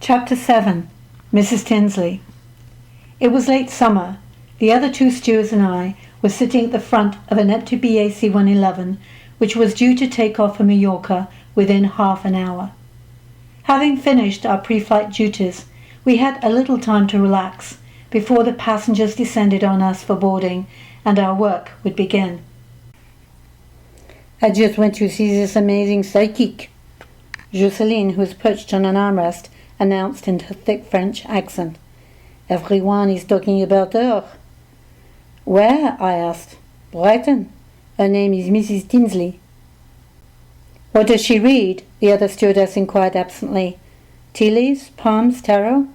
Chapter 7. Mrs. Tinsley. It was late summer. The other two stewards and I were sitting at the front of an empty BAC 111, which was due to take off for Mallorca within half an hour. Having finished our pre-flight duties, we had a little time to relax before the passengers descended on us for boarding and our work would begin. "I just went to see this amazing psychic," Jocelyne, who was perched on an armrest, announced in her thick French accent. "Everyone is talking about her." "Where?" I asked. "Brighton. Her name is Mrs. Tinsley." "What does she read?" the other stewardess inquired absently. "Tea leaves, palms, tarot?"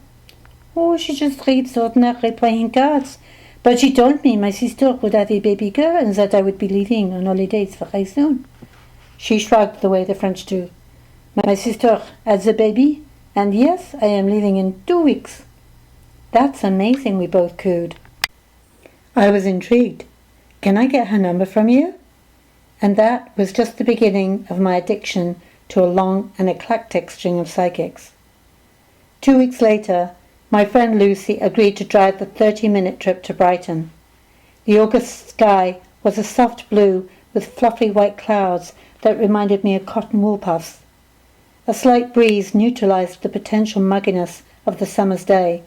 "Oh, she just reads ordinary playing cards. But she told me my sister would have a baby girl and that I would be leaving on holidays very soon." She shrugged the way the French do. "My sister has a baby, and yes, I am leaving in 2 weeks." "That's amazing," we both cooed. I was intrigued. "Can I get her number from you?" And that was just the beginning of my addiction to a long and eclectic string of psychics. 2 weeks later, my friend Lucy agreed to drive the 30-minute trip to Brighton. The August sky was a soft blue with fluffy white clouds that reminded me of cotton wool puffs. A slight breeze neutralized the potential mugginess of the summer's day,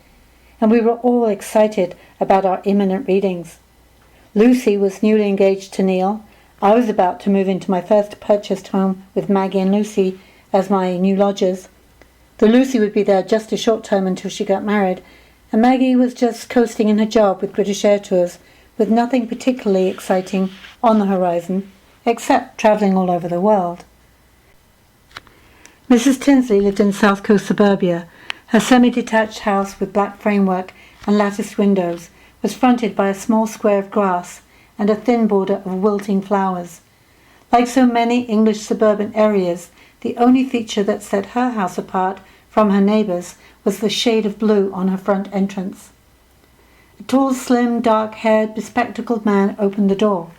and we were all excited about our imminent readings. Lucy was newly engaged to Neil. I was about to move into my first purchased home with Maggie and Lucy as my new lodgers. Though Lucy would be there just a short time until she got married, and Maggie was just coasting in her job with British Air Tours, with nothing particularly exciting on the horizon, except travelling all over the world. Mrs. Tinsley lived in South Coast suburbia. Her semi-detached house with black framework and latticed windows was fronted by a small square of grass and a thin border of wilting flowers. Like so many English suburban areas, the only feature that set her house apart from her neighbours was the shade of blue on her front entrance. A tall, slim, dark-haired, bespectacled man opened the door.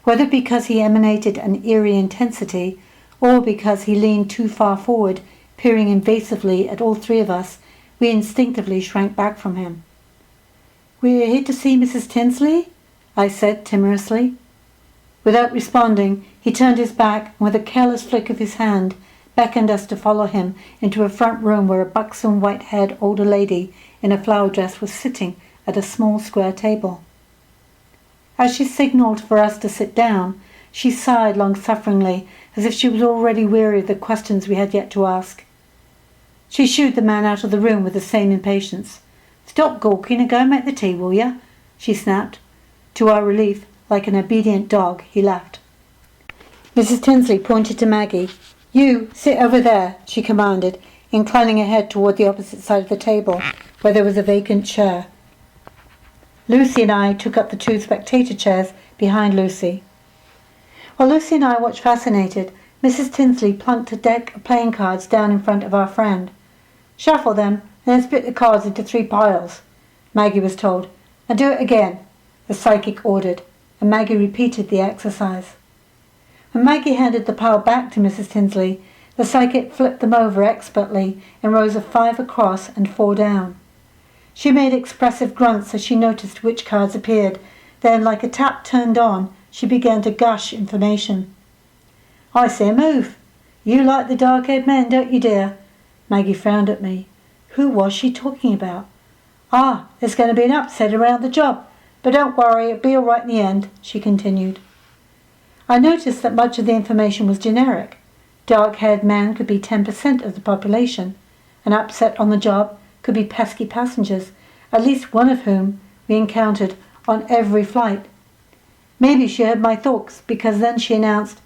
Whether because he emanated an eerie intensity, or because he leaned too far forward, peering invasively at all three of us, we instinctively shrank back from him. "We're here to see Mrs. Tinsley?" I said timorously. Without responding, he turned his back and with a careless flick of his hand beckoned us to follow him into a front room where a buxom white-haired older lady in a flower dress was sitting at a small square table. As she signalled for us to sit down, she sighed long-sufferingly as if she was already weary of the questions we had yet to ask. She shooed the man out of the room with the same impatience. "Stop gawking and go and make the tea, will you?" she snapped. To our relief, like an obedient dog, he left. Mrs. Tinsley pointed to Maggie. "You, sit over there," she commanded, inclining her head toward the opposite side of the table, where there was a vacant chair. Lucy and I took up the two spectator chairs behind Lucy. While Lucy and I watched fascinated, Mrs. Tinsley plunked a deck of playing cards down in front of our friend. "Shuffle them, and then split the cards into 3 piles," Maggie was told. "Now do it again," the psychic ordered, and Maggie repeated the exercise. When Maggie handed the pile back to Mrs. Tinsley, the psychic flipped them over expertly in rows of 5 across and 4 down. She made expressive grunts as she noticed which cards appeared. Then, like a tap turned on, she began to gush information. "I see a move. You like the dark-haired men, don't you, dear?" Maggie frowned at me. Who was she talking about? "Ah, there's going to be an upset around the job. But don't worry, it'll be all right in the end," she continued. I noticed that much of the information was generic. Dark-haired men could be 10% of the population. An upset on the job could be pesky passengers, at least one of whom we encountered on every flight. Maybe she heard my thoughts, because then she announced,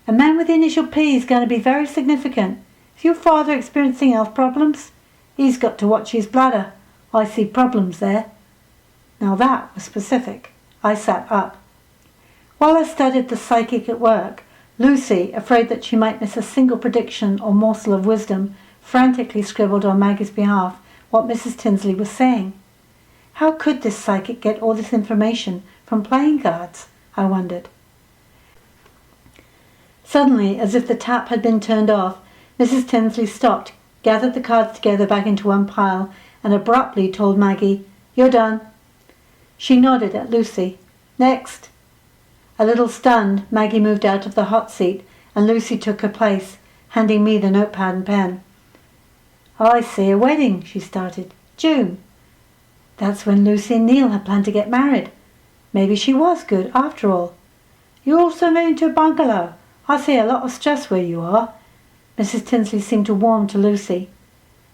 "A man with the initial P is going to be very significant. Is your father experiencing health problems? He's got to watch his bladder. I see problems there." Now that was specific. I sat up. While I studied the psychic at work, Lucy, afraid that she might miss a single prediction or morsel of wisdom, frantically scribbled on Maggie's behalf what Mrs. Tinsley was saying. How could this psychic get all this information from playing cards? I wondered. Suddenly, as if the tap had been turned off, Mrs. Tinsley stopped, gathered the cards together back into one pile, and abruptly told Maggie, "You're done." She nodded at Lucy. "Next." A little stunned, Maggie moved out of the hot seat, and Lucy took her place, handing me the notepad and pen. "Oh, I see, a wedding," she started. "June." That's when Lucy and Neil had planned to get married. Maybe she was good, after all. "You're also moving to a bungalow. I see a lot of stress where you are." Mrs. Tinsley seemed to warm to Lucy.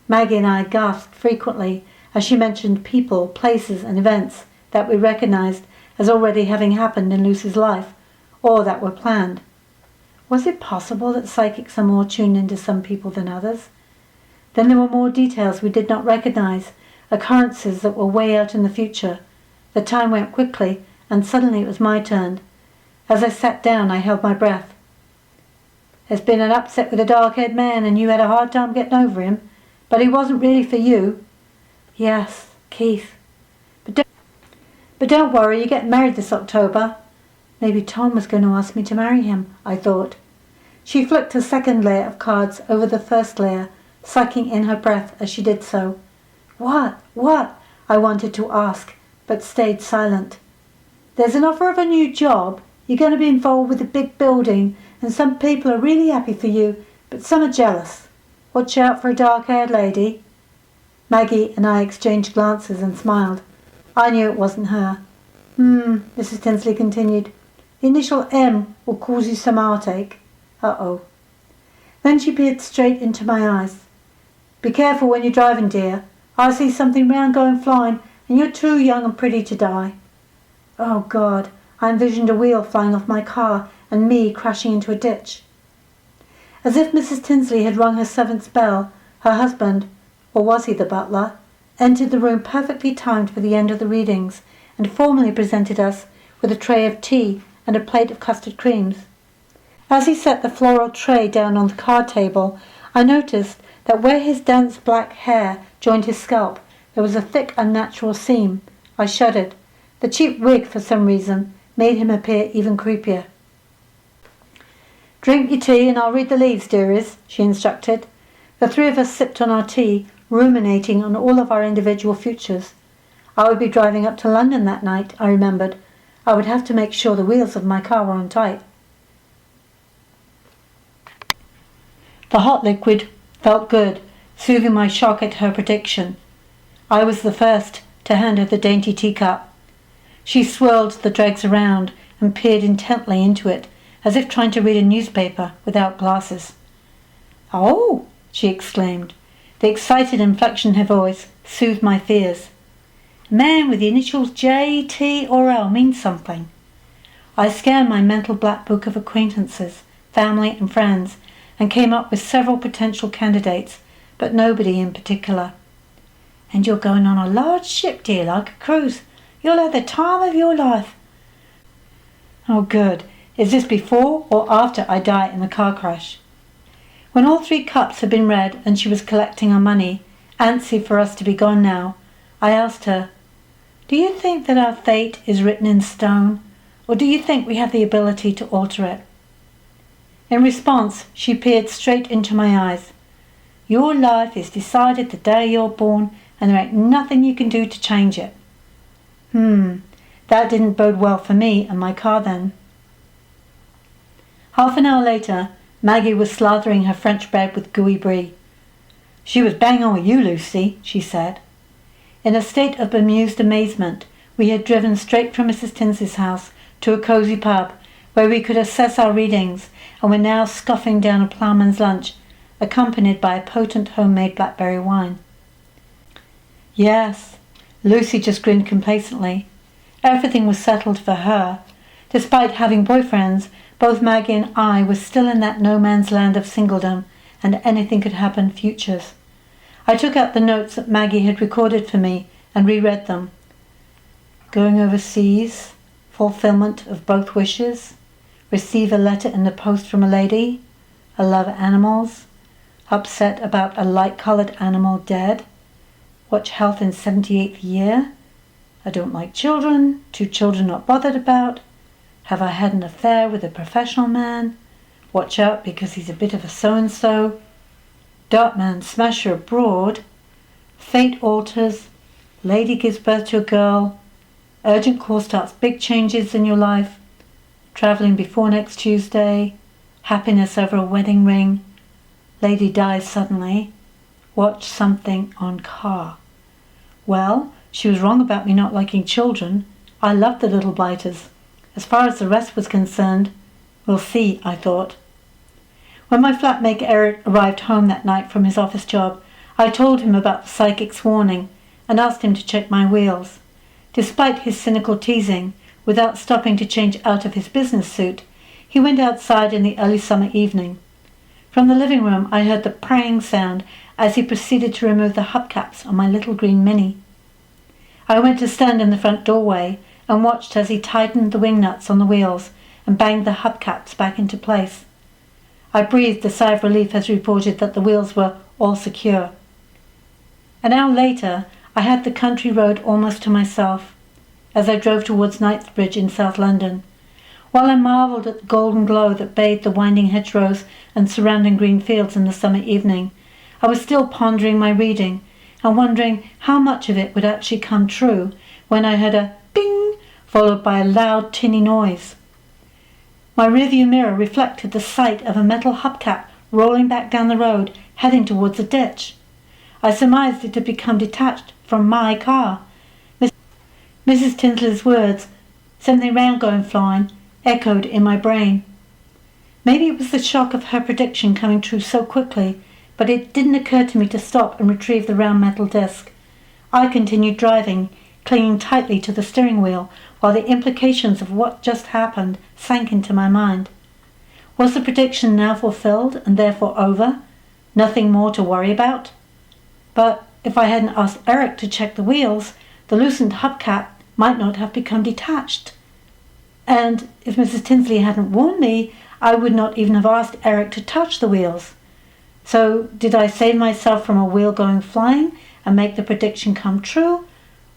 Maggie and I gasped frequently as she mentioned people, places and events that we recognized as already having happened in Lucy's life, or that were planned. Was it possible that psychics are more tuned into some people than others? Then there were more details we did not recognize, occurrences that were way out in the future. The time went quickly, and suddenly it was my turn. As I sat down, I held my breath. "There's been an upset with a dark-haired man, and you had a hard time getting over him. But he wasn't really for you." "Yes, Keith. But don't worry, you're getting married this October." Maybe Tom was going to ask me to marry him, I thought. She flicked a second layer of cards over the first layer, sucking in her breath as she did so. What? I wanted to ask, but stayed silent. "There's an offer of a new job. You're going to be involved with a big building, and some people are really happy for you, but some are jealous. Watch out for a dark-haired lady." Maggie and I exchanged glances and smiled. I knew it wasn't her. Mrs. Tinsley continued. "The initial M will cause you some heartache." Uh-oh. Then she peered straight into my eyes. "Be careful when you're driving, dear. I see something round going flying, and you're too young and pretty to die." Oh, God. I envisioned a wheel flying off my car and me crashing into a ditch. As if Mrs. Tinsley had rung her seventh bell, her husband, or was he the butler, entered the room perfectly timed for the end of the readings and formally presented us with a tray of tea and a plate of custard creams. As he set the floral tray down on the card table, I noticed that where his dense black hair joined his scalp, there was a thick, unnatural seam. I shuddered. The cheap wig, for some reason, made him appear even creepier. "Drink your tea and I'll read the leaves, dearies," she instructed. The three of us sipped on our tea, ruminating on all of our individual futures. I would be driving up to London that night, I remembered. I would have to make sure the wheels of my car were on tight. The hot liquid felt good, soothing my shock at her prediction. I was the first to hand her the dainty teacup. She swirled the dregs around and peered intently into it, as if trying to read a newspaper without glasses. "Oh!" she exclaimed. The excited inflection in her voice soothed my fears. "A man with the initials J, T, or L means something." I scanned my mental black book of acquaintances, family and friends, and came up with several potential candidates, but nobody in particular. "And you're going on a large ship, dear, like a cruise. You'll have the time of your life." Oh, good. Is this before or after I die in the car crash? When all three cups had been read and she was collecting our money, antsy for us to be gone now, I asked her, "Do you think that our fate is written in stone, or do you think we have the ability to alter it?" In response, she peered straight into my eyes. "Your life is decided the day you're born, and there ain't nothing you can do to change it." That didn't bode well for me and my car then. Half an hour later, Maggie was slathering her French bread with gooey brie. "She was bang on with you, Lucy," she said. In a state of bemused amazement, we had driven straight from Mrs. Tinsley's house to a cosy pub where we could assess our readings, and were now scoffing down a ploughman's lunch, accompanied by a potent homemade blackberry wine. Yes, Lucy just grinned complacently. Everything was settled for her. Despite having boyfriends, both Maggie and I were still in that no-man's land of singledom, and anything could happen futures. I took out the notes that Maggie had recorded for me and reread them. Going overseas, fulfillment of both wishes, receive a letter in the post from a lady, I love animals, upset about a light-coloured animal dead, watch health in 78th year, I don't like children, 2 children not bothered about, have I had an affair with a professional man, watch out because he's a bit of a so-and-so. Darkman smasher abroad. Fate alters. Lady gives birth to a girl. Urgent call starts big changes in your life. Travelling before next Tuesday. Happiness over a wedding ring. Lady dies suddenly. Watch something on car. Well, she was wrong about me not liking children. I loved the little biters. As far as the rest was concerned, we'll see, I thought. When my flatmate Eric arrived home that night from his office job, I told him about the psychic's warning and asked him to check my wheels. Despite his cynical teasing, without stopping to change out of his business suit, he went outside in the early summer evening. From the living room I heard the praying sound as he proceeded to remove the hubcaps on my little green Mini. I went to stand in the front doorway and watched as he tightened the wing nuts on the wheels and banged the hubcaps back into place. I breathed a sigh of relief as he reported that the wheels were all secure. An hour later, I had the country road almost to myself as I drove towards Knightsbridge in South London. While I marvelled at the golden glow that bathed the winding hedgerows and surrounding green fields in the summer evening, I was still pondering my reading and wondering how much of it would actually come true when I heard a bing followed by a loud tinny noise. My rearview mirror reflected the sight of a metal hubcap rolling back down the road, heading towards a ditch. I surmised it had become detached from my car. Mrs. Tinsley's words, "Something round going flying," echoed in my brain. Maybe it was the shock of her prediction coming true so quickly, but it didn't occur to me to stop and retrieve the round metal disc. I continued driving, clinging tightly to the steering wheel, while the implications of what just happened sank into my mind. Was the prediction now fulfilled and therefore over? Nothing more to worry about? But if I hadn't asked Eric to check the wheels, the loosened hubcap might not have become detached. And if Mrs. Tinsley hadn't warned me, I would not even have asked Eric to touch the wheels. So did I save myself from a wheel going flying and make the prediction come true?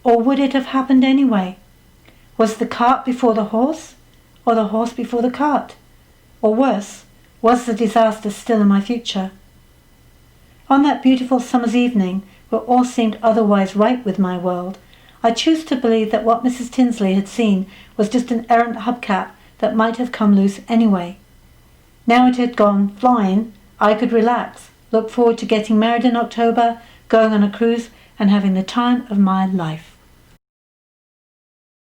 Or would it have happened anyway? Was the cart before the horse? Or the horse before the cart? Or worse, was the disaster still in my future? On that beautiful summer's evening, where all seemed otherwise right with my world, I choose to believe that what Mrs. Tinsley had seen was just an errant hubcap that might have come loose anyway. Now it had gone flying, I could relax, look forward to getting married in October, going on a cruise, and having the time of my life.